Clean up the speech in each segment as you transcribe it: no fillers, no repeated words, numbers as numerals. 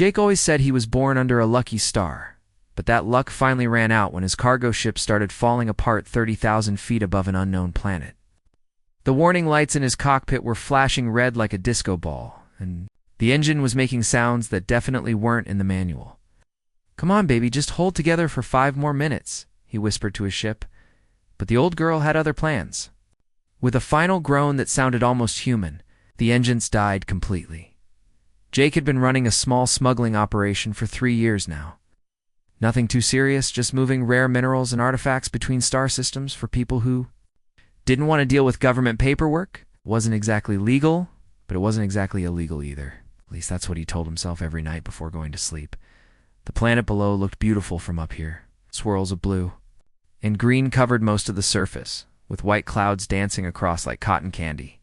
Jake always said he was born under a lucky star, but that luck finally ran out when his cargo ship started falling apart 30,000 feet above an unknown planet. The warning lights in his cockpit were flashing red like a disco ball, and the engine was making sounds that definitely weren't in the manual. "Come on, baby, just hold together for 5 more minutes," he whispered to his ship. But the old girl had other plans. With a final groan that sounded almost human, the engines died completely. Jake had been running a small smuggling operation for 3 years now. Nothing too serious, just moving rare minerals and artifacts between star systems for people who didn't want to deal with government paperwork. It wasn't exactly legal, but it wasn't exactly illegal either. At least that's what he told himself every night before going to sleep. The planet below looked beautiful from up here, swirls of blue, and green covered most of the surface, with white clouds dancing across like cotton candy.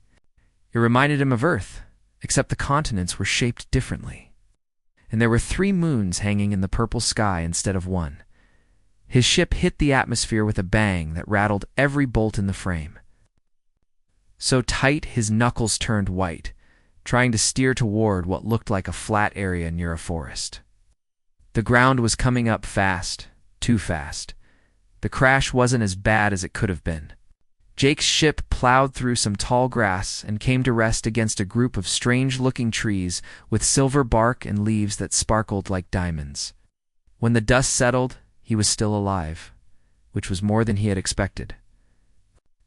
It reminded him of Earth, except the continents were shaped differently. And there were 3 moons hanging in the purple sky instead of 1. His ship hit the atmosphere with a bang that rattled every bolt in the frame. So tight his knuckles turned white, trying to steer toward what looked like a flat area near a forest. The ground was coming up fast, too fast. The crash wasn't as bad as it could have been. Jake's ship plowed through some tall grass and came to rest against a group of strange-looking trees with silver bark and leaves that sparkled like diamonds. When the dust settled, he was still alive, which was more than he had expected.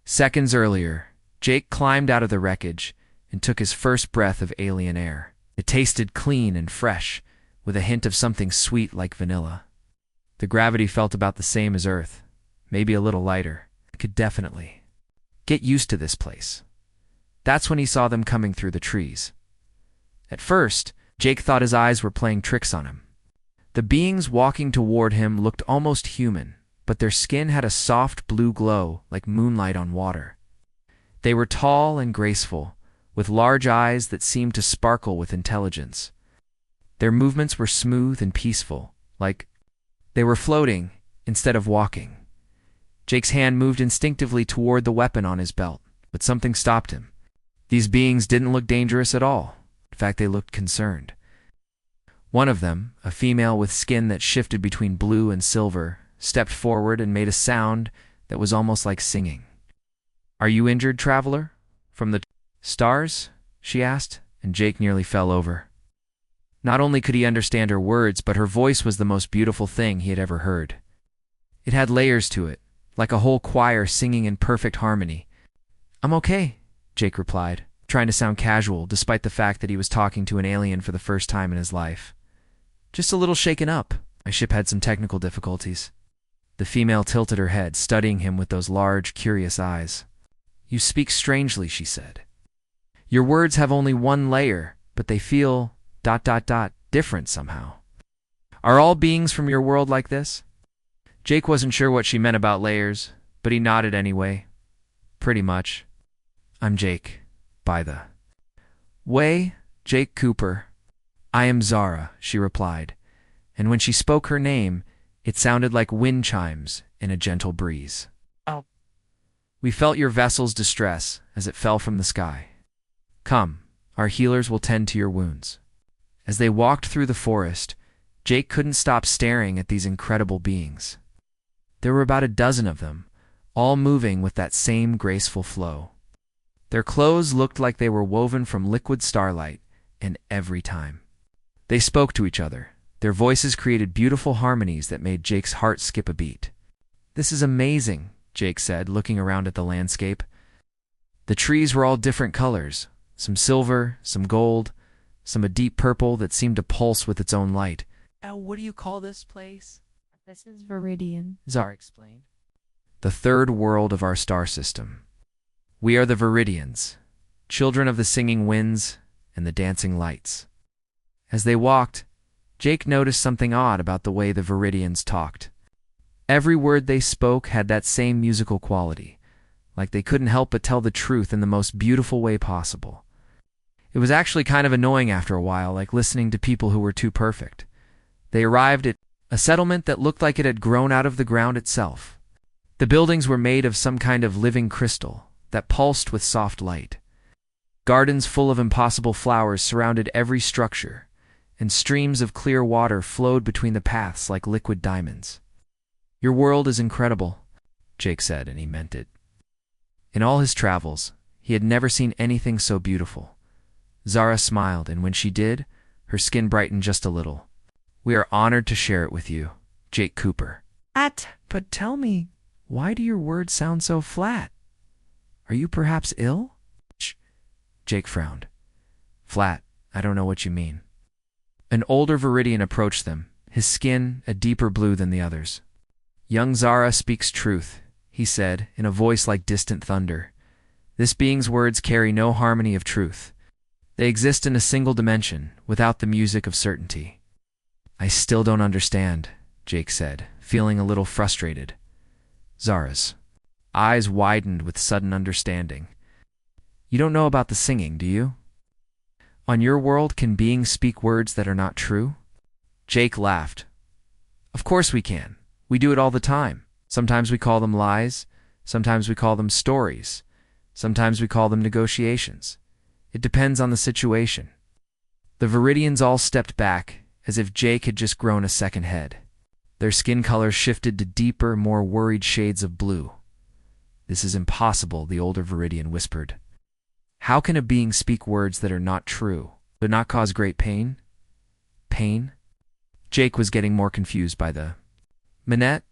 Seconds earlier, Jake climbed out of the wreckage and took his first breath of alien air. It tasted clean and fresh, with a hint of something sweet like vanilla. The gravity felt about the same as Earth, maybe a little lighter. He could definitely get used to this place. That's when he saw them coming through the trees. At first, Jake thought his eyes were playing tricks on him. The beings walking toward him looked almost human, but their skin had a soft blue glow like moonlight on water. They were tall and graceful, with large eyes that seemed to sparkle with intelligence. Their movements were smooth and peaceful, like they were floating instead of walking. Jake's hand moved instinctively toward the weapon on his belt, but something stopped him. These beings didn't look dangerous at all. In fact, they looked concerned. One of them, a female with skin that shifted between blue and silver, stepped forward and made a sound that was almost like singing. "Are you injured, traveler? From the stars?" she asked, and Jake nearly fell over. Not only could he understand her words, but her voice was the most beautiful thing he had ever heard. It had layers to it, like a whole choir singing in perfect harmony. "I'm okay," Jake replied, trying to sound casual despite the fact that he was talking to an alien for the first time in his life. "Just a little shaken up. My ship had some technical difficulties." The female tilted her head, studying him with those large, curious eyes. "You speak strangely," she said. "Your words have only 1 layer, but they feel ... different somehow. Are all beings from your world like this?" Jake wasn't sure what she meant about layers, but he nodded anyway. "Pretty much. I'm Jake, by the way, Jake Cooper." "I am Zara," she replied, and when she spoke her name, it sounded like wind chimes in a gentle breeze. "Oh." "We felt your vessel's distress as it fell from the sky. Come, our healers will tend to your wounds." As they walked through the forest, Jake couldn't stop staring at these incredible beings. There were about a dozen of them, all moving with that same graceful flow. Their clothes looked like they were woven from liquid starlight, and every time they spoke to each other, their voices created beautiful harmonies that made Jake's heart skip a beat. "This is amazing," Jake said, looking around at the landscape. The trees were all different colors, some silver, some gold, some a deep purple that seemed to pulse with its own light. "What do you call this place?" "This is Viridian," Zara explained. "The 3rd world of our star system. We are the Viridians, children of the singing winds and the dancing lights." As they walked, Jake noticed something odd about the way the Viridians talked. Every word they spoke had that same musical quality, like they couldn't help but tell the truth in the most beautiful way possible. It was actually kind of annoying after a while, like listening to people who were too perfect. They arrived at a settlement that looked like it had grown out of the ground itself. The buildings were made of some kind of living crystal that pulsed with soft light. Gardens full of impossible flowers surrounded every structure, and streams of clear water flowed between the paths like liquid diamonds. "Your world is incredible," Jake said, and he meant it. In all his travels, he had never seen anything so beautiful. Zara smiled, and when she did, her skin brightened just a little. "We are honored to share it with you, Jake Cooper." But tell me, why do your words sound so flat? Are you perhaps ill?" Jake frowned. "Flat? I don't know what you mean." An older Viridian approached them, his skin a deeper blue than the others. "Young Zara speaks truth," he said, in a voice like distant thunder. "This being's words carry no harmony of truth. They exist in a single dimension, without the music of certainty." "I still don't understand," Jake said, feeling a little frustrated. Zara's eyes widened with sudden understanding. "You don't know about the singing, do you? On your world, can beings speak words that are not true?" Jake laughed. "Of course we can. We do it all the time. Sometimes we call them lies. Sometimes we call them stories. Sometimes we call them negotiations. It depends on the situation." The Viridians all stepped back, as if Jake had just grown a second head. Their skin color shifted to deeper, more worried shades of blue. "This is impossible," the older Viridian whispered. "How can a being speak words that are not true, but not cause great pain?" "Pain?" Jake was getting more confused by the "Minette,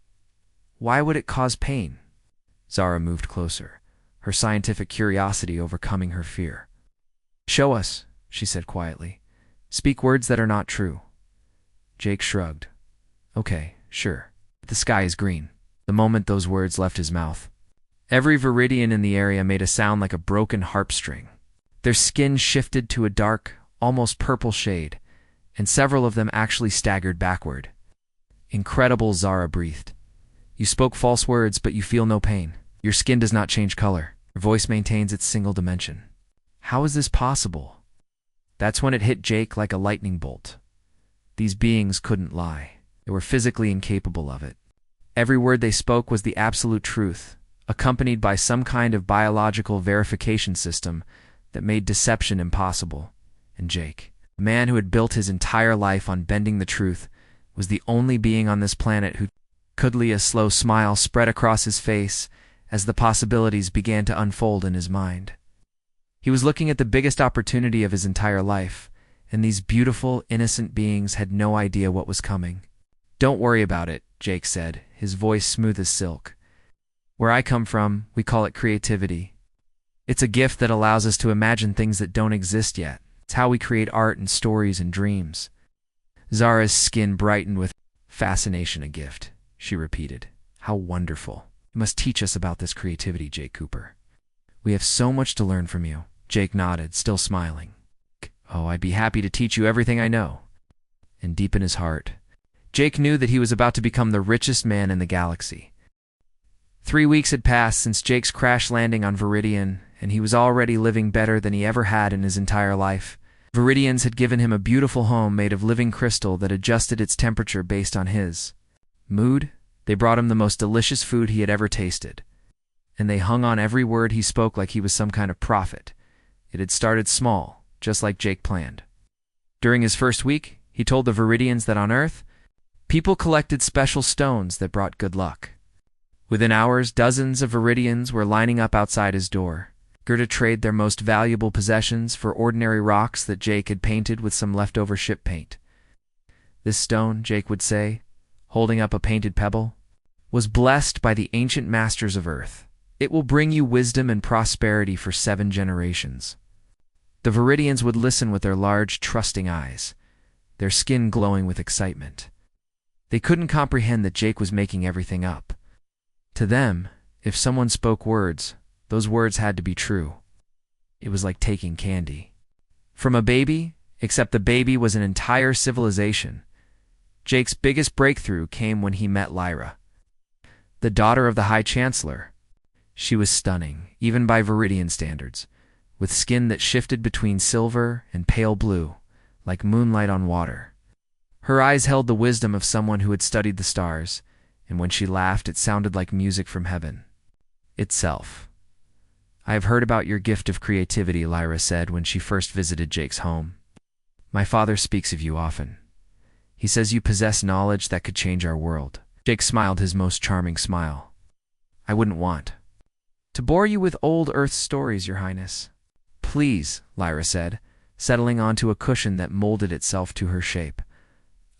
why would it cause pain?" Zara moved closer, her scientific curiosity overcoming her fear. "Show us," she said quietly. "Speak words that are not true." Jake shrugged. "Okay, sure. The sky is green." The moment those words left his mouth, every Viridian in the area made a sound like a broken harp string. Their skin shifted to a dark, almost purple shade, and several of them actually staggered backward. "Incredible," Zara breathed. "You spoke false words, but you feel no pain. Your skin does not change color. Your voice maintains its single dimension. How is this possible?" That's when it hit Jake like a lightning bolt. These beings couldn't lie. They were physically incapable of it. Every word they spoke was the absolute truth, accompanied by some kind of biological verification system that made deception impossible. And Jake, a man who had built his entire life on bending the truth, was the only being on this planet who could. A slow smile spread across his face as the possibilities began to unfold in his mind. He was looking at the biggest opportunity of his entire life, and these beautiful, innocent beings had no idea what was coming. "Don't worry about it," Jake said, his voice smooth as silk. "Where I come from, we call it creativity. It's a gift that allows us to imagine things that don't exist yet. It's how we create art and stories and dreams." Zara's skin brightened with fascination. "A gift," she repeated. "How wonderful. You must teach us about this creativity, Jake Cooper. We have so much to learn from you." Jake nodded, still smiling. "Oh, I'd be happy to teach you everything I know." And deep in his heart, Jake knew that he was about to become the richest man in the galaxy. 3 weeks had passed since Jake's crash landing on Viridian, and he was already living better than he ever had in his entire life. Viridians had given him a beautiful home made of living crystal that adjusted its temperature based on his mood. They brought him the most delicious food he had ever tasted, and they hung on every word he spoke like he was some kind of prophet. It had started small, just like Jake planned. During his first week, he told the Viridians that on Earth, people collected special stones that brought good luck. Within hours, dozens of Viridians were lining up outside his door, eager to trade their most valuable possessions for ordinary rocks that Jake had painted with some leftover ship paint. "This stone," Jake would say, holding up a painted pebble, "was blessed by the ancient masters of Earth. It will bring you wisdom and prosperity for 7 generations." The Viridians would listen with their large, trusting eyes, their skin glowing with excitement. They couldn't comprehend that Jake was making everything up. To them, if someone spoke words, those words had to be true. It was like taking candy from a baby, except the baby was an entire civilization. Jake's biggest breakthrough came when he met Lyra, the daughter of the High Chancellor. She was stunning, even by Viridian standards, with skin that shifted between silver and pale blue, like moonlight on water. Her eyes held the wisdom of someone who had studied the stars, and when she laughed, it sounded like music from heaven itself. "I have heard about your gift of creativity," Lyra said when she first visited Jake's home. My father speaks of you often. He says you possess knowledge that could change our world. Jake smiled his most charming smile. I wouldn't want to bore you with old Earth stories, Your Highness. Please, Lyra said, settling onto a cushion that molded itself to her shape.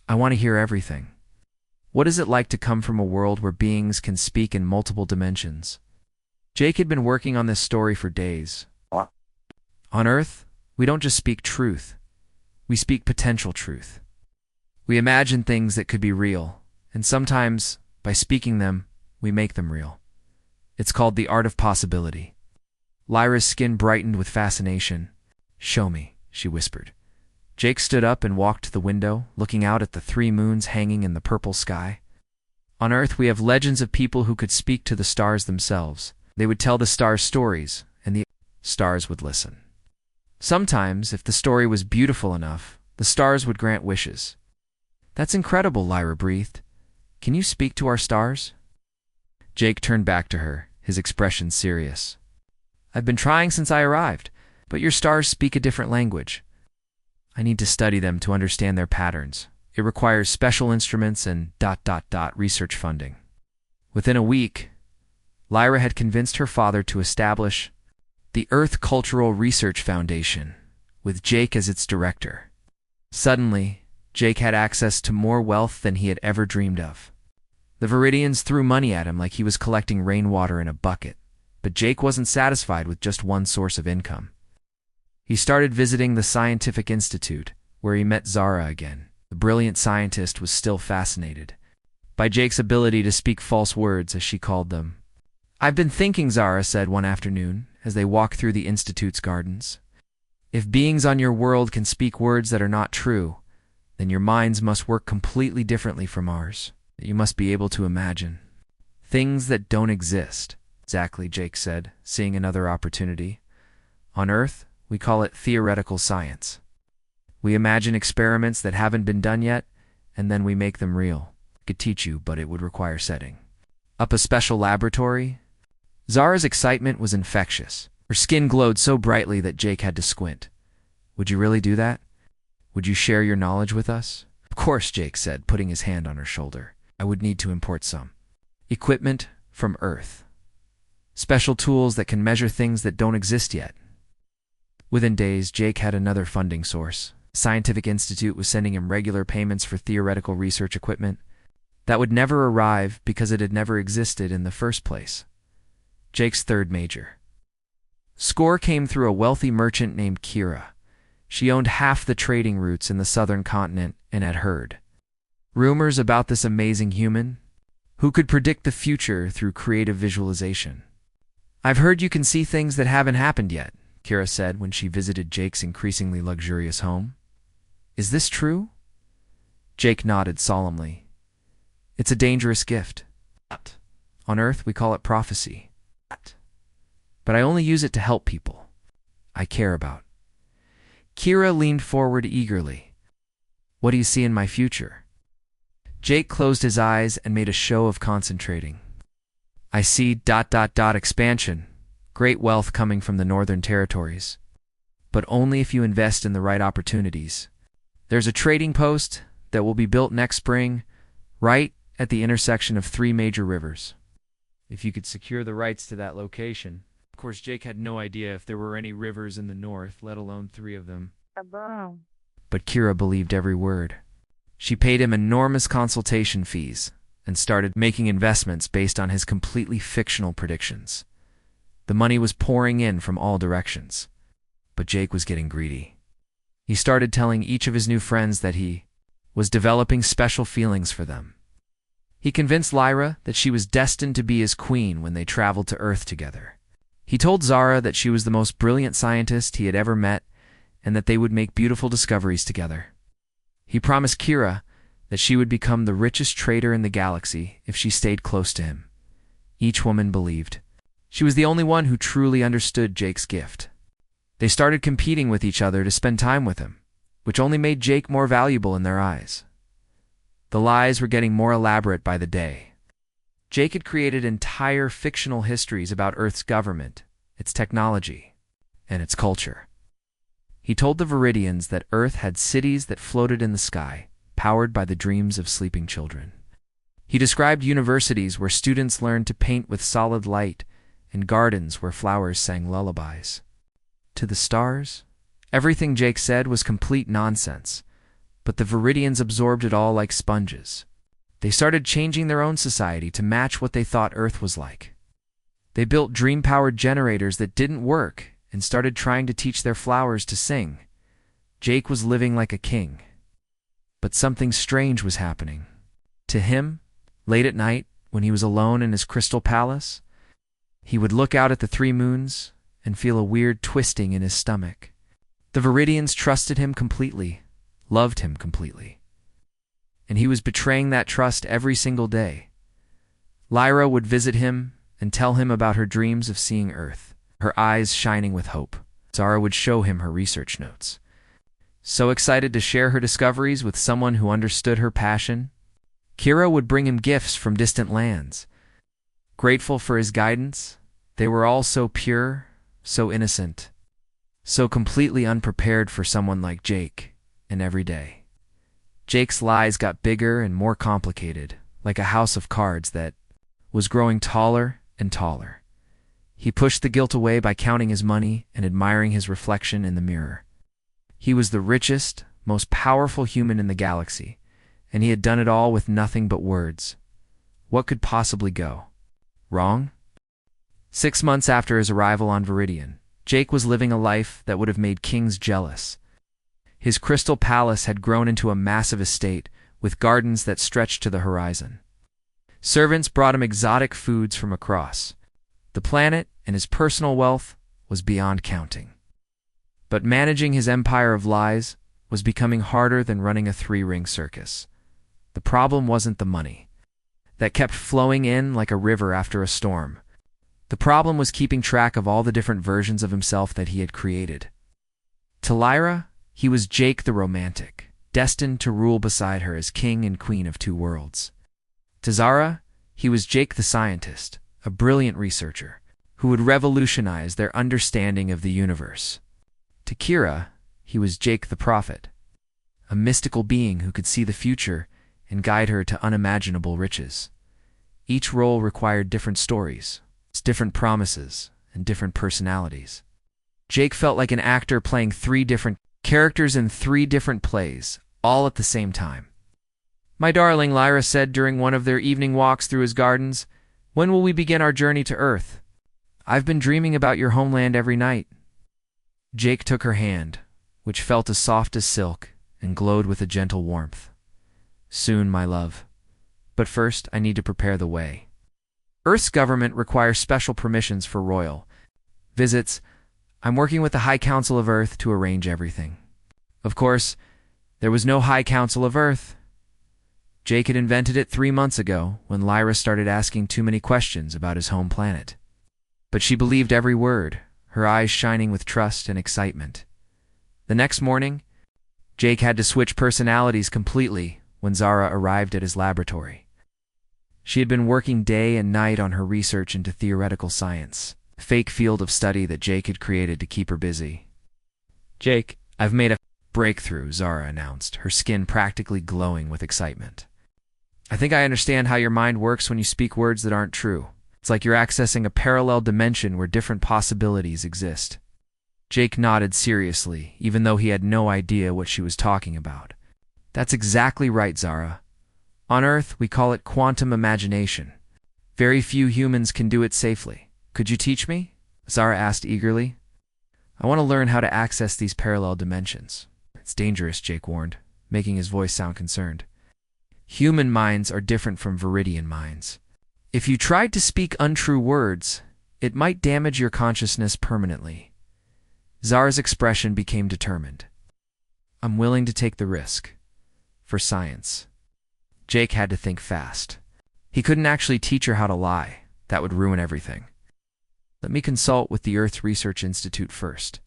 I want to hear everything. What is it like to come from a world where beings can speak in multiple dimensions? Jake had been working on this story for days. On Earth, we don't just speak truth. We speak potential truth. We imagine things that could be real, and sometimes, by speaking them, we make them real. It's called the art of possibility. Lyra's skin brightened with fascination. Show me, she whispered. Jake stood up and walked to the window, looking out at the 3 moons hanging in the purple sky. On Earth, we have legends of people who could speak to the stars themselves. They would tell the stars stories, and the stars would listen. Sometimes, if the story was beautiful enough, the stars would grant wishes. That's incredible, Lyra breathed. Can you speak to our stars? Jake turned back to her, his expression serious. I've been trying since I arrived, but your stars speak a different language. I need to study them to understand their patterns. It requires special instruments and ... research funding. Within a week, Lyra had convinced her father to establish the Earth Cultural Research Foundation, with Jake as its director. Suddenly, Jake had access to more wealth than he had ever dreamed of. The Viridians threw money at him like he was collecting rainwater in a bucket, but Jake wasn't satisfied with just one source of income. He started visiting the Scientific Institute, where he met Zara again. The brilliant scientist was still fascinated by Jake's ability to speak false words, as she called them. I've been thinking, Zara said one afternoon, as they walked through the Institute's gardens. If beings on your world can speak words that are not true, then your minds must work completely differently from ours. You must be able to imagine things that don't exist. Exactly, Jake said, seeing another opportunity. On Earth, we call it theoretical science. We imagine experiments that haven't been done yet, and then we make them real. I could teach you, but it would require setting up a special laboratory. Zara's excitement was infectious. Her skin glowed so brightly that Jake had to squint. Would you really do that? Would you share your knowledge with us? Of course, Jake said, putting his hand on her shoulder. I would need to import some equipment from Earth. Special tools that can measure things that don't exist yet. Within days, Jake had another funding source. The Scientific Institute was sending him regular payments for theoretical research equipment that would never arrive because it had never existed in the first place. Jake's third major score came through a wealthy merchant named Kira. She owned half the trading routes in the southern continent and had heard rumors about this amazing human who could predict the future through creative visualization. I've heard you can see things that haven't happened yet, Kira said when she visited Jake's increasingly luxurious home. Is this true? Jake nodded solemnly. It's a dangerous gift. On Earth, we call it prophecy. But I only use it to help people I care about. Kira leaned forward eagerly. What do you see in my future? Jake closed his eyes and made a show of concentrating. I see ... expansion, great wealth coming from the Northern Territories. But only if you invest in the right opportunities. There's a trading post that will be built next spring, right at the intersection of 3 major rivers. If you could secure the rights to that location. Of course, Jake had no idea if there were any rivers in the north, let alone 3 of them. But Kira believed every word. She paid him enormous consultation fees and started making investments based on his completely fictional predictions. The money was pouring in from all directions. But Jake was getting greedy. He started telling each of his new friends that he was developing special feelings for them. He convinced Lyra that she was destined to be his queen when they traveled to Earth together. He told Zara that she was the most brilliant scientist he had ever met and that they would make beautiful discoveries together. He promised Kira that she would become the richest trader in the galaxy if she stayed close to him. Each woman believed. She was the only one who truly understood Jake's gift. They started competing with each other to spend time with him, which only made Jake more valuable in their eyes. The lies were getting more elaborate by the day. Jake had created entire fictional histories about Earth's government, its technology, and its culture. He told the Viridians that Earth had cities that floated in the sky, powered by the dreams of sleeping children. He described universities where students learned to paint with solid light and gardens where flowers sang lullabies. To the stars, everything Jake said was complete nonsense, but the Viridians absorbed it all like sponges. They started changing their own society to match what they thought Earth was like. They built dream-powered generators that didn't work and started trying to teach their flowers to sing. Jake was living like a king. But something strange was happening. To him, late at night, when he was alone in his crystal palace, he would look out at the three moons and feel a weird twisting in his stomach. The Viridians trusted him completely, loved him completely. And he was betraying that trust every single day. Lyra would visit him and tell him about her dreams of seeing Earth, her eyes shining with hope. Zara would show him her research notes. So excited to share her discoveries with someone who understood her passion, Kira would bring him gifts from distant lands. Grateful for his guidance, they were all so pure, so innocent, so completely unprepared for someone like Jake, and every day. Jake's lies got bigger and more complicated, like a house of cards that was growing taller and taller. He pushed the guilt away by counting his money and admiring his reflection in the mirror. He was the richest, most powerful human in the galaxy, and he had done it all with nothing but words. What could possibly go wrong? 6 months after his arrival on Viridian, Jake was living a life that would have made kings jealous. His crystal palace had grown into a massive estate with gardens that stretched to the horizon. Servants brought him exotic foods from across the planet, and his personal wealth was beyond counting. But managing his empire of lies was becoming harder than running a three-ring circus. The problem wasn't the money that kept flowing in like a river after a storm. The problem was keeping track of all the different versions of himself that he had created. To Lyra, he was Jake the romantic, destined to rule beside her as king and queen of two worlds. To Zara, he was Jake the scientist, a brilliant researcher, who would revolutionize their understanding of the universe. To Kira, he was Jake the prophet, a mystical being who could see the future and guide her to unimaginable riches. Each role required different stories, different promises, and different personalities. Jake felt like an actor playing 3 different characters in 3 different plays, all at the same time. "My darling," Lyra said during one of their evening walks through his gardens, "when will we begin our journey to Earth? I've been dreaming about your homeland every night." Jake took her hand, which felt as soft as silk and glowed with a gentle warmth. "Soon, my love. But first, I need to prepare the way. Earth's government requires special permissions for royal visits. I'm working with the High Council of Earth to arrange everything." Of course, there was no High Council of Earth. Jake had invented it 3 months ago when Lyra started asking too many questions about his home planet. But she believed every word, her eyes shining with trust and excitement. The next morning, Jake had to switch personalities completely when Zara arrived at his laboratory. She had been working day and night on her research into theoretical science, a fake field of study that Jake had created to keep her busy. "Jake, I've made a breakthrough," Zara announced, her skin practically glowing with excitement. "I think I understand how your mind works when you speak words that aren't true. It's like you're accessing a parallel dimension where different possibilities exist." Jake nodded seriously, even though he had no idea what she was talking about. "That's exactly right, Zara. On Earth, we call it quantum imagination. Very few humans can do it safely. Could you teach me?" Zara asked eagerly. "I want to learn how to access these parallel dimensions." "It's dangerous," Jake warned, making his voice sound concerned. "Human minds are different from Viridian minds. If you tried to speak untrue words, it might damage your consciousness permanently." Zara's expression became determined. "I'm willing to take the risk. For science." Jake had to think fast. He couldn't actually teach her how to lie. That would ruin everything. "Let me consult with the Earth Research Institute first.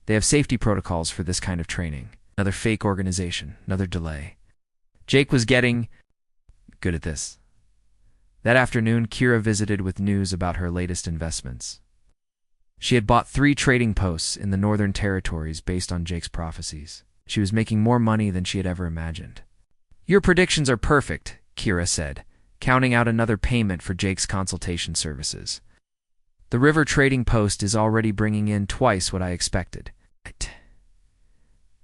They have safety protocols for this kind of training." Another fake organization, another delay. Jake was getting good at this. That afternoon, Kira visited with news about her latest investments. She had bought 3 trading posts in the Northern Territories based on Jake's prophecies. She was making more money than she had ever imagined. "Your predictions are perfect," Kira said, counting out another payment for Jake's consultation services. "The River Trading Post is already bringing in twice what I expected."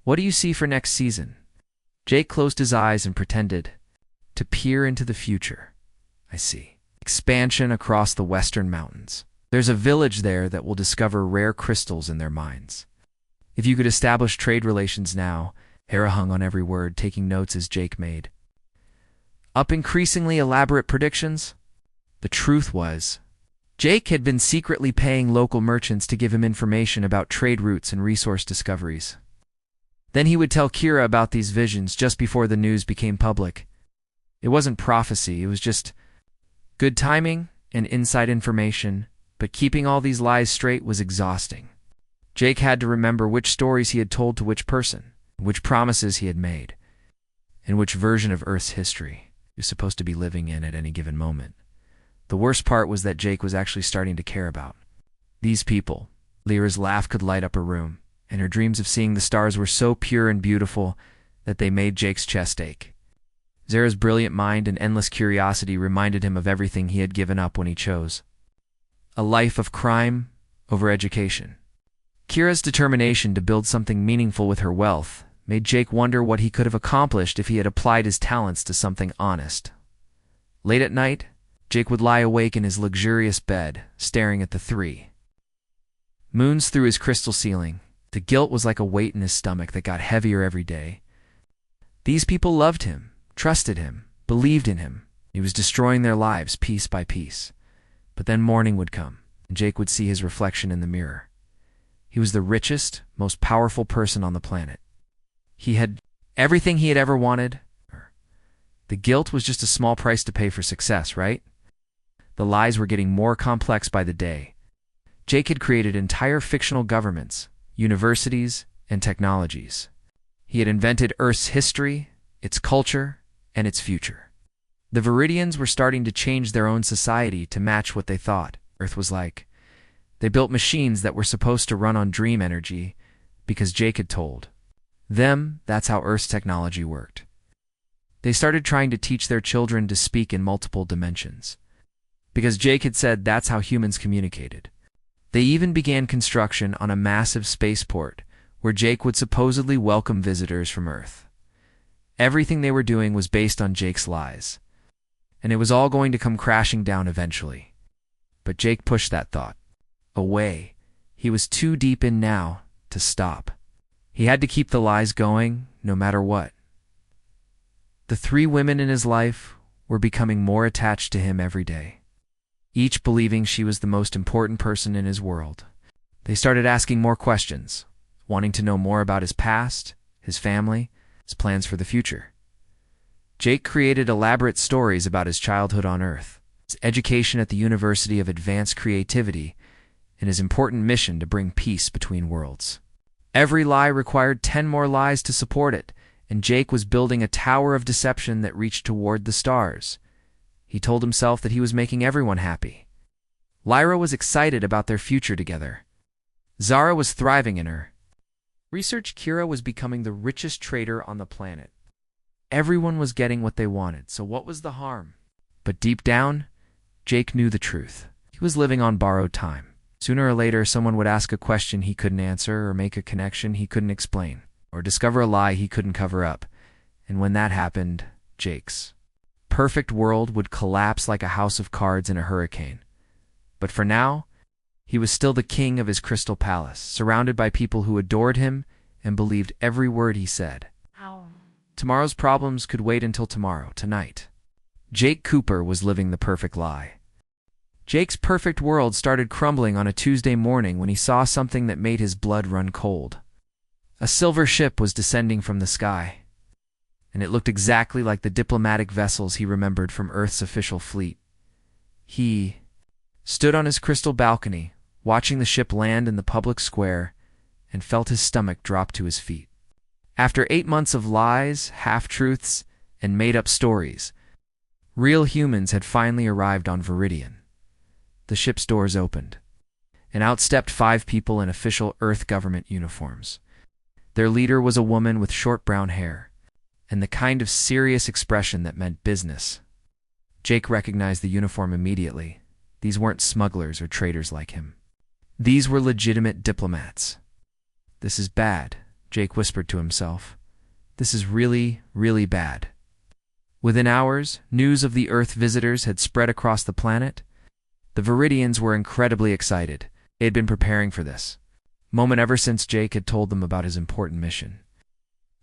"What do you see for next season?" Jake closed his eyes and pretended to peer into the future. "I see. Expansion across the western mountains. There's a village there that will discover rare crystals in their mines. If you could establish trade relations now," Hera hung on every word, taking notes as Jake made up increasingly elaborate predictions. The truth was, Jake had been secretly paying local merchants to give him information about trade routes and resource discoveries. Then he would tell Kira about these visions just before the news became public. It wasn't prophecy, it was just good timing and inside information, but keeping all these lies straight was exhausting. Jake had to remember which stories he had told to which person, which promises he had made, and which version of Earth's history he was supposed to be living in at any given moment. The worst part was that Jake was actually starting to care about these people. Lyra's laugh could light up a room, and her dreams of seeing the stars were so pure and beautiful that they made Jake's chest ache. Zara's brilliant mind and endless curiosity reminded him of everything he had given up when he chose a life of crime over education. Kira's determination to build something meaningful with her wealth made Jake wonder what he could have accomplished if he had applied his talents to something honest. Late at night, Jake would lie awake in his luxurious bed, staring at the 3 moons through his crystal ceiling. The guilt was like a weight in his stomach that got heavier every day. These people loved him, trusted him, believed in him. He was destroying their lives piece by piece. But then morning would come, and Jake would see his reflection in the mirror. He was the richest, most powerful person on the planet. He had everything he had ever wanted. The guilt was just a small price to pay for success, right? The lies were getting more complex by the day. Jake had created entire fictional governments, universities, and technologies. He had invented Earth's history, its culture, and its future. The Viridians were starting to change their own society to match what they thought Earth was like. They built machines that were supposed to run on dream energy because Jake had told them that's how Earth's technology worked. They started trying to teach their children to speak in multiple dimensions because Jake had said that's how humans communicated. They even began construction on a massive spaceport where Jake would supposedly welcome visitors from Earth. Everything they were doing was based on Jake's lies, and it was all going to come crashing down eventually. But Jake pushed that thought away. He was too deep in now to stop. He had to keep the lies going, no matter what. The 3 women in his life were becoming more attached to him every day, each believing she was the most important person in his world. They started asking more questions, wanting to know more about his past, his family, his plans for the future. Jake created elaborate stories about his childhood on Earth, his education at the University of Advanced Creativity, and his important mission to bring peace between worlds. Every lie required 10 more lies to support it, and Jake was building a tower of deception that reached toward the stars. He told himself that he was making everyone happy. Lyra was excited about their future together. Zara was thriving in her research. Kira was becoming the richest trader on the planet. Everyone was getting what they wanted, so what was the harm? But deep down, Jake knew the truth. He was living on borrowed time. Sooner or later, someone would ask a question he couldn't answer, or make a connection he couldn't explain, or discover a lie he couldn't cover up. And when that happened, Jake's perfect world would collapse like a house of cards in a hurricane. But for now, he was still the king of his crystal palace, surrounded by people who adored him and believed every word he said. Ow. Tomorrow's problems could wait until tomorrow, tonight. Jake Cooper was living the perfect lie. Jake's perfect world started crumbling on a Tuesday morning when he saw something that made his blood run cold. A silver ship was descending from the sky, and it looked exactly like the diplomatic vessels he remembered from Earth's official fleet. He stood on his crystal balcony, watching the ship land in the public square, and felt his stomach drop to his feet. After 8 months of lies, half-truths, and made-up stories, real humans had finally arrived on Viridian. The ship's doors opened, and out stepped 5 people in official Earth government uniforms. Their leader was a woman with short brown hair, and the kind of serious expression that meant business. Jake recognized the uniform immediately. These weren't smugglers or traitors like him. These were legitimate diplomats. "This is bad," Jake whispered to himself. "This is really, really bad." Within hours, news of the Earth visitors had spread across the planet. The Viridians were incredibly excited. They had been preparing for this moment ever since Jake had told them about his important mission.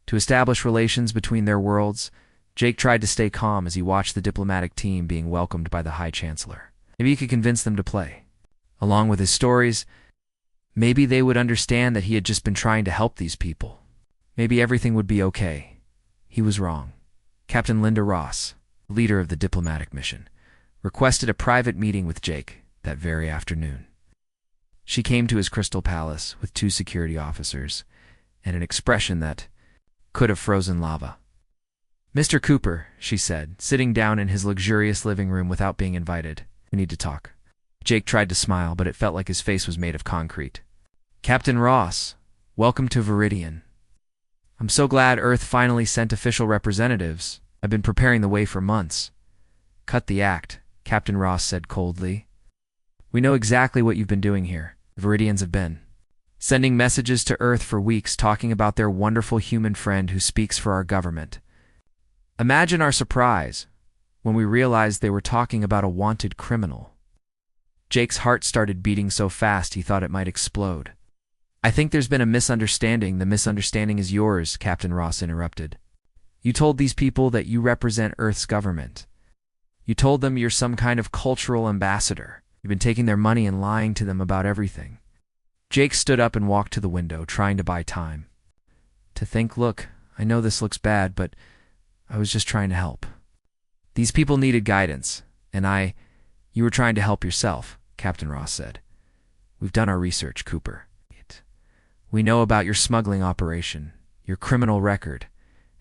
To establish relations between their worlds, Jake tried to stay calm as he watched the diplomatic team being welcomed by the High Chancellor. Maybe he could convince them to play. Along with his stories, maybe they would understand that he had just been trying to help these people. Maybe everything would be okay. He was wrong. Captain Linda Ross, leader of the diplomatic mission, requested a private meeting with Jake that very afternoon. She came to his crystal palace with 2 security officers and an expression that could have frozen lava. "Mr. Cooper," she said, sitting down in his luxurious living room without being invited, "we need to talk." Jake tried to smile, but it felt like his face was made of concrete. "Captain Ross, welcome to Viridian. I'm so glad Earth finally sent official representatives. I've been preparing the way for months." "Cut the act," Captain Ross said coldly. "We know exactly what you've been doing here. The Viridians have been sending messages to Earth for weeks talking about their wonderful human friend who speaks for our government. Imagine our surprise when we realized they were talking about a wanted criminal." Jake's heart started beating so fast he thought it might explode. "I think there's been a misunderstanding. The misunderstanding is yours," Captain Ross interrupted. "You told these people that you represent Earth's government. You told them you're some kind of cultural ambassador. You've been taking their money and lying to them about everything." Jake stood up and walked to the window, trying to buy time. "To think, look, I know this looks bad, but I was just trying to help. These people needed guidance, and you were trying to help yourself," Captain Ross said. "We've done our research, Cooper. We know about your smuggling operation, your criminal record,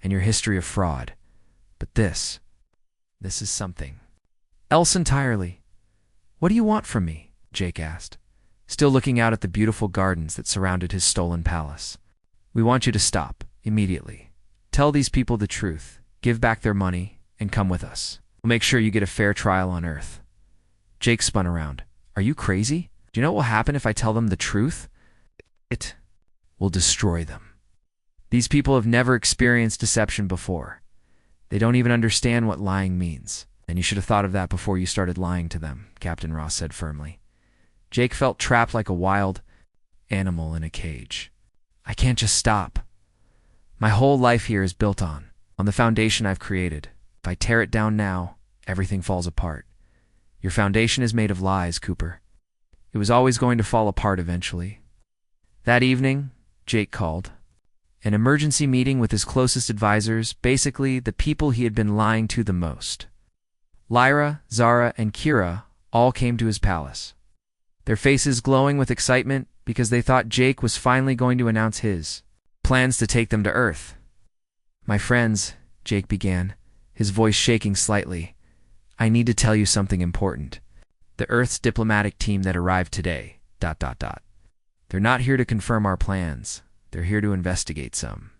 and your history of fraud. But this is something else entirely." "What do you want from me?" Jake asked, still looking out at the beautiful gardens that surrounded his stolen palace. "We want you to stop, immediately. Tell these people the truth, give back their money, and come with us. We'll make sure you get a fair trial on Earth." Jake spun around. "Are you crazy? Do you know what will happen if I tell them the truth? It will destroy them. These people have never experienced deception before. They don't even understand what lying means. And you should have thought of that before you started lying to them," Captain Ross said firmly. Jake felt trapped like a wild animal in a cage. "I can't just stop. My whole life here is built on the foundation I've created. If I tear it down now, everything falls apart. Your foundation is made of lies, Cooper. It was always going to fall apart eventually." That evening, Jake called an emergency meeting with his closest advisors, basically the people he had been lying to the most. Lyra, Zara, and Kira all came to his palace, their faces glowing with excitement because they thought Jake was finally going to announce his plans to take them to Earth. "My friends," Jake began, his voice shaking slightly, "I need to tell you something important. The Earth's diplomatic team that arrived today, ... They're not here to confirm our plans. They're here to investigate some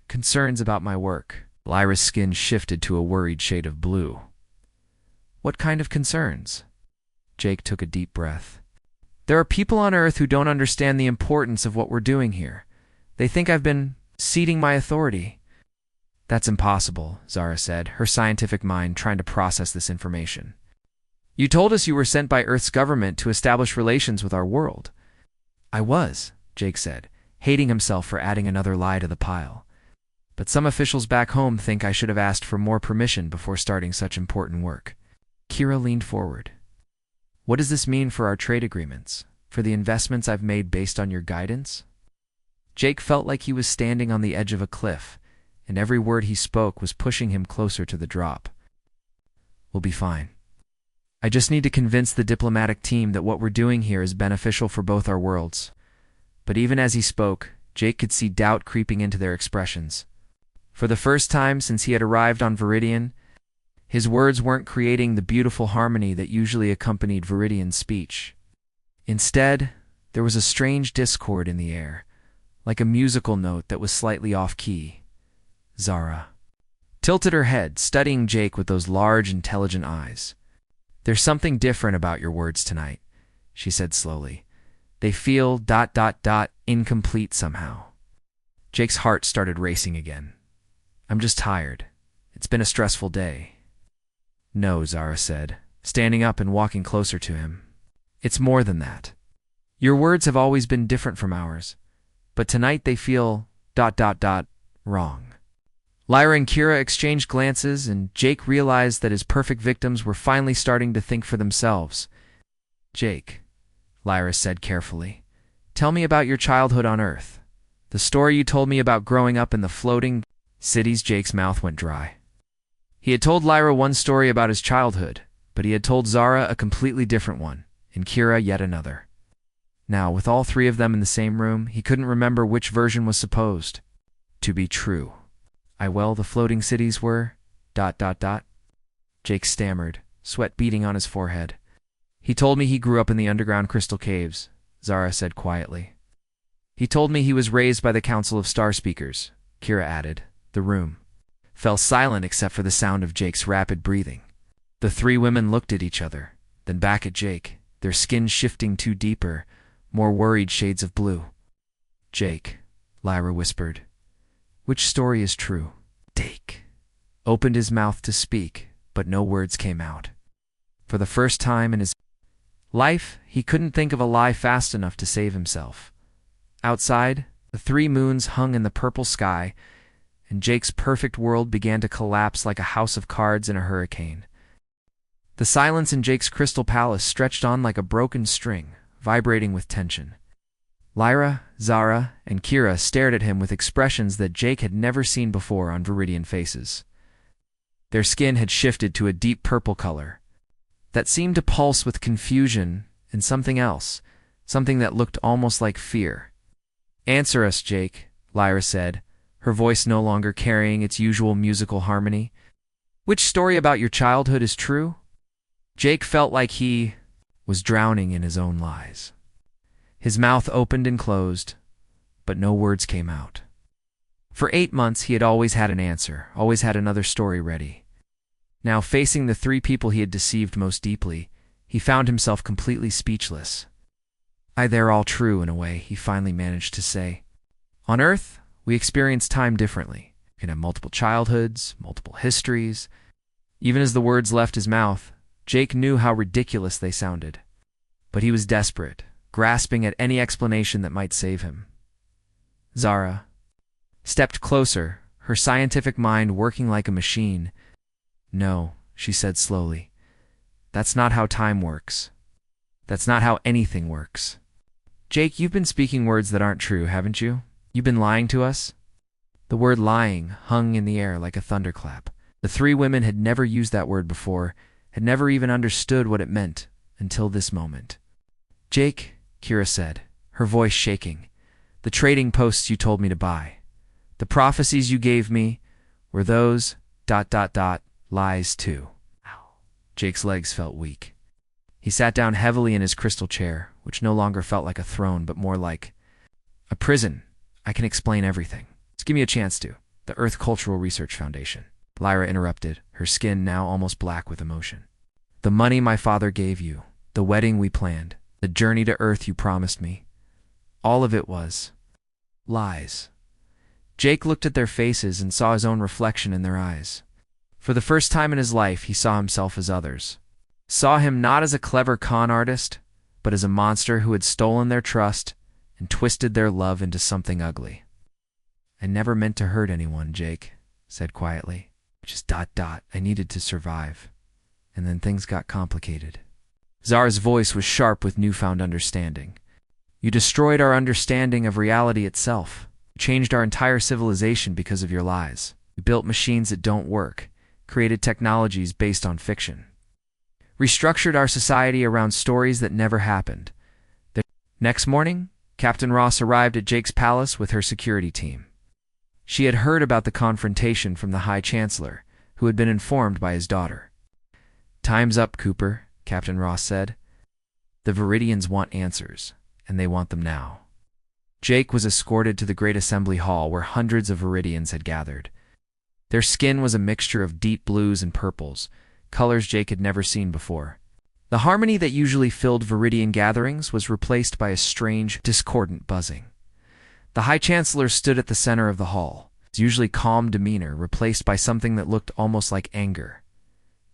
concerns about my work." Lyra's skin shifted to a worried shade of blue. "What kind of concerns?" Jake took a deep breath. "There are people on Earth who don't understand the importance of what we're doing here. They think I've been ceding my authority." "That's impossible," Zara said, her scientific mind trying to process this information. "You told us you were sent by Earth's government to establish relations with our world." "I was," Jake said, hating himself for adding another lie to the pile. "But some officials back home think I should have asked for more permission before starting such important work." Kira leaned forward. "What does this mean for our trade agreements? For the investments I've made based on your guidance?" Jake felt like he was standing on the edge of a cliff, and every word he spoke was pushing him closer to the drop. "We'll be fine. I just need to convince the diplomatic team that what we're doing here is beneficial for both our worlds." But even as he spoke, Jake could see doubt creeping into their expressions. For the first time since he had arrived on Viridian, his words weren't creating the beautiful harmony that usually accompanied Viridian's speech. Instead, There was a strange discord in the air, like a musical note that was slightly off-key. Zara tilted her head, studying Jake with those large, intelligent eyes. "There's something different about your words tonight," she said slowly. "They feel ... incomplete somehow." Jake's heart started racing again. "I'm just tired. It's been a stressful day." "No," Zara said, standing up and walking closer to him. "It's more than that. Your words have always been different from ours, but tonight they feel ... wrong." Lyra and Kira exchanged glances, and Jake realized that his perfect victims were finally starting to think for themselves. "Jake," Lyra said carefully, "tell me about your childhood on Earth. The story you told me about growing up in the floating cities." Jake's mouth went dry. He had told Lyra one story about his childhood, but he had told Zara a completely different one, and Kira yet another. Now, with all three of them in the same room, he couldn't remember which version was supposed to be true. The floating cities were ... Jake stammered, sweat beading on his forehead. "He told me he grew up in the underground crystal caves," Zara said quietly. "He told me he was raised by the Council of Star Speakers," Kira added. The room fell silent except for the sound of Jake's rapid breathing. The three women looked at each other, then back at Jake, their skin shifting to deeper, more worried shades of blue. "Jake," Lyra whispered, "which story is true?" Jake opened his mouth to speak, but no words came out. For the first time in his life, he couldn't think of a lie fast enough to save himself. Outside, the three moons hung in the purple sky, and Jake's perfect world began to collapse like a house of cards in a hurricane. The silence in Jake's crystal palace stretched on like a broken string, vibrating with tension. Lyra, Zara, and Kira stared at him with expressions that Jake had never seen before on Viridian faces. Their skin had shifted to a deep purple color that seemed to pulse with confusion and something else, something that looked almost like fear. "Answer us, Jake," Lyra said, her voice no longer carrying its usual musical harmony. "Which story about your childhood is true?" Jake felt like he was drowning in his own lies. His mouth opened and closed, but no words came out. For 8 months he had always had an answer, always had another story ready. Now, facing the three people he had deceived most deeply, he found himself completely speechless. "They're all true in a way," he finally managed to say. "On Earth, we experience time differently. We can have multiple childhoods, multiple histories." Even as the words left his mouth, Jake knew how ridiculous they sounded. But he was desperate, grasping at any explanation that might save him. Zara stepped closer, her scientific mind working like a machine. "No," she said slowly. "That's not how time works. That's not how anything works." "Jake, you've been speaking words that aren't true, haven't you? You've been lying to us?" The word lying hung in the air like a thunderclap. The three women had never used that word before, had never even understood what it meant until this moment. "Jake," Kira said, her voice shaking, "the trading posts you told me to buy, the prophecies you gave me, were those ... lies too." Jake's legs felt weak. He sat down heavily in his crystal chair, which no longer felt like a throne, but more like a prison. "I can explain everything. Just give me a chance to." "The Earth Cultural Research Foundation," Lyra interrupted, her skin now almost black with emotion. "The money my father gave you, the wedding we planned, the journey to Earth you promised me, all of it was lies." Jake looked at their faces and saw his own reflection in their eyes. For the first time in his life, he saw himself as others. Saw him not as a clever con artist, but as a monster who had stolen their trust and twisted their love into something ugly. "I never meant to hurt anyone," Jake said quietly. "Just ... I needed to survive. And then things got complicated." Zara's voice was sharp with newfound understanding. "You destroyed our understanding of reality itself. You changed our entire civilization because of your lies. You built machines that don't work, created technologies based on fiction, restructured our society around stories that never happened." The next morning, Captain Ross arrived at Jake's palace with her security team. She had heard about the confrontation from the High Chancellor, who had been informed by his daughter. "Time's up, Cooper," Captain Ross said. "The Viridians want answers. and they want them now. Jake was escorted to the great assembly hall where hundreds of Viridians had gathered. Their skin was a mixture of deep blues and purples, colors Jake had never seen before. The harmony that usually filled Viridian gatherings was replaced by a strange, discordant buzzing. The High Chancellor stood at the center of the hall, his usually calm demeanor replaced by something that looked almost like anger.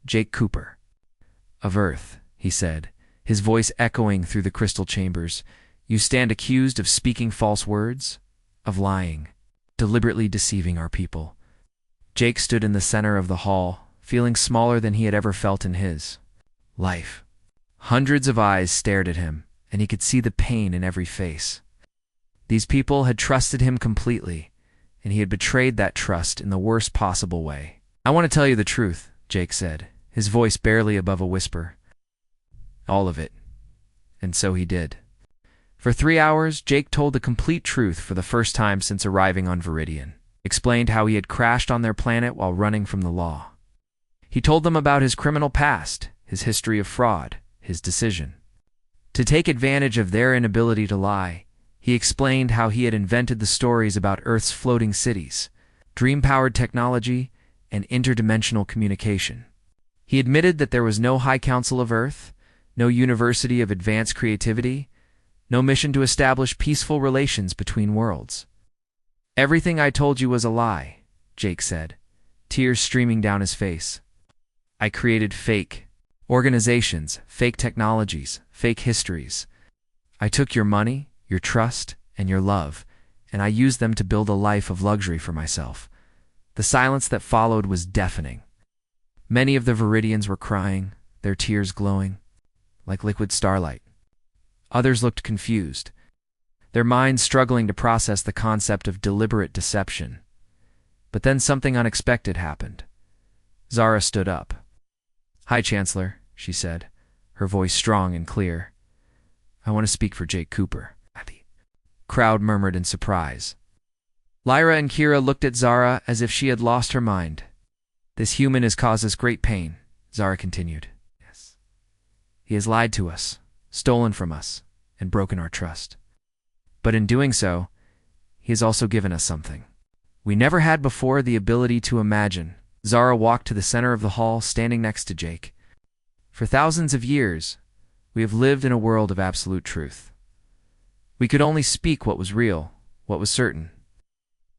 "Jake Cooper." "Of Earth," he said, his voice echoing through the crystal chambers, "you stand accused of speaking false words, of lying, deliberately deceiving our people." Jake stood in the center of the hall, feeling smaller than he had ever felt in his life. Hundreds of eyes stared at him, and he could see the pain in every face. These people had trusted him completely, and he had betrayed that trust in the worst possible way. "I want to tell you the truth," Jake said, his voice barely above a whisper. "All of it." And so he did. For 3 hours, Jake told the complete truth for the first time since arriving on Viridian, explained how he had crashed on their planet while running from the law. He told them about his criminal past, his history of fraud, his decision to take advantage of their inability to lie. He explained how he had invented the stories about Earth's floating cities, dream-powered technology, and interdimensional communication. He admitted that there was no High Council of Earth, no University of Advanced Creativity, no mission to establish peaceful relations between worlds. "Everything I told you was a lie," Jake said, tears streaming down his face. "I created fake organizations, fake technologies, fake histories. I took your money, your trust, and your love, and I used them to build a life of luxury for myself." The silence that followed was deafening. Many of the Viridians were crying, their tears glowing like liquid starlight. Others looked confused, their minds struggling to process the concept of deliberate deception. But then something unexpected happened. Zara stood up. "High Chancellor," she said, her voice strong and clear. "I want to speak for Jake Cooper." The crowd murmured in surprise. Lyra and Kira looked at Zara as if she had lost her mind. "This human has caused us great pain," Zara continued. "Yes. He has lied to us, stolen from us, and broken our trust. But in doing so, he has also given us something we never had before, the ability to imagine." Zara walked to the center of the hall, standing next to Jake. "For thousands of years, we have lived in a world of absolute truth. We could only speak what was real, what was certain.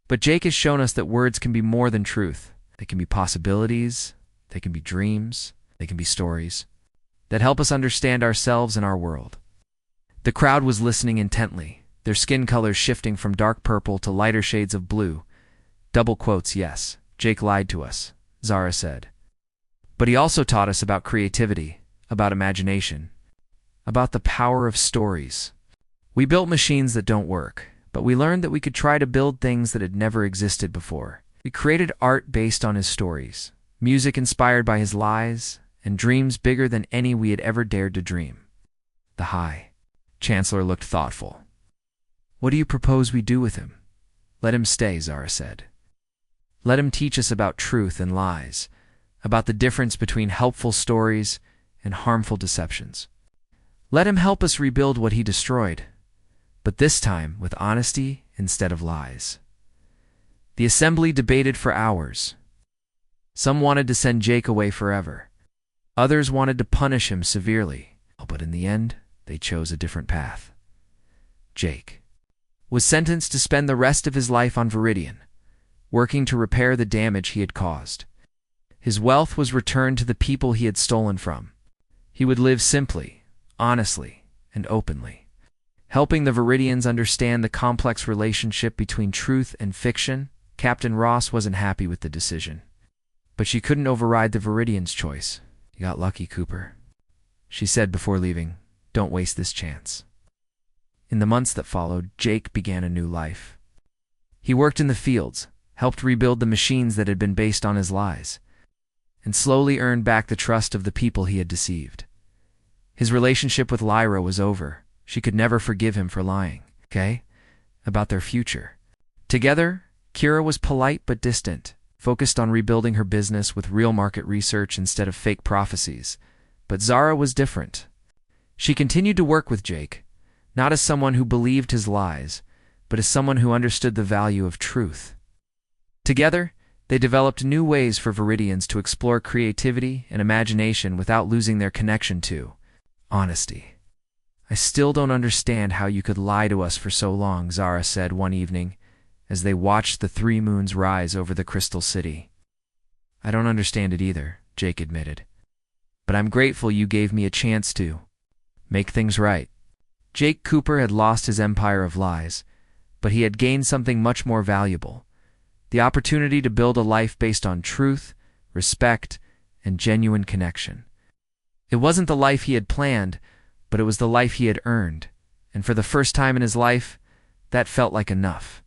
But Jake has shown us that words can be more than truth. They can be possibilities, they can be dreams, they can be stories that help us understand ourselves and our world." The crowd was listening intently, their skin colors shifting from dark purple to lighter shades of blue. Double quotes, "Yes, Jake lied to us," Zara said. "But he also taught us about creativity, about imagination, about the power of stories. We built machines that don't work, but we learned that we could try to build things that had never existed before. We created art based on his stories, music inspired by his lies, and dreams bigger than any we had ever dared to dream." The High Chancellor looked thoughtful. "What do you propose we do with him?" "Let him stay," Zara said. "Let him teach us about truth and lies, about the difference between helpful stories and harmful deceptions. Let him help us rebuild what he destroyed, but this time with honesty instead of lies." The assembly debated for hours. Some wanted to send Jake away forever. Others wanted to punish him severely, but in the end, they chose a different path. Jake was sentenced to spend the rest of his life on Viridian, working to repair the damage he had caused. His wealth was returned to the people he had stolen from. He would live simply, honestly, and openly, helping the Viridians understand the complex relationship between truth and fiction. Captain Ross wasn't happy with the decision, but she couldn't override the Viridians' choice. "You got lucky, Cooper," she said before leaving. "Don't waste this chance." In the months that followed, Jake began a new life. He worked in the fields, helped rebuild the machines that had been based on his lies, and slowly earned back the trust of the people he had deceived. His relationship with Lyra was over. She could never forgive him for lying, about their future. Together, Kira was polite but distant, focused on rebuilding her business with real market research instead of fake prophecies. But Zara was different. She continued to work with Jake, not as someone who believed his lies, but as someone who understood the value of truth. Together, they developed new ways for Viridians to explore creativity and imagination without losing their connection to honesty. "I still don't understand how you could lie to us for so long," Zara said one evening, as they watched the three moons rise over the Crystal City. "I don't understand it either," Jake admitted. "But I'm grateful you gave me a chance to make things right." Jake Cooper had lost his empire of lies, but he had gained something much more valuable: the opportunity to build a life based on truth, respect, and genuine connection. It wasn't the life he had planned, but it was the life he had earned, and for the first time in his life, that felt like enough.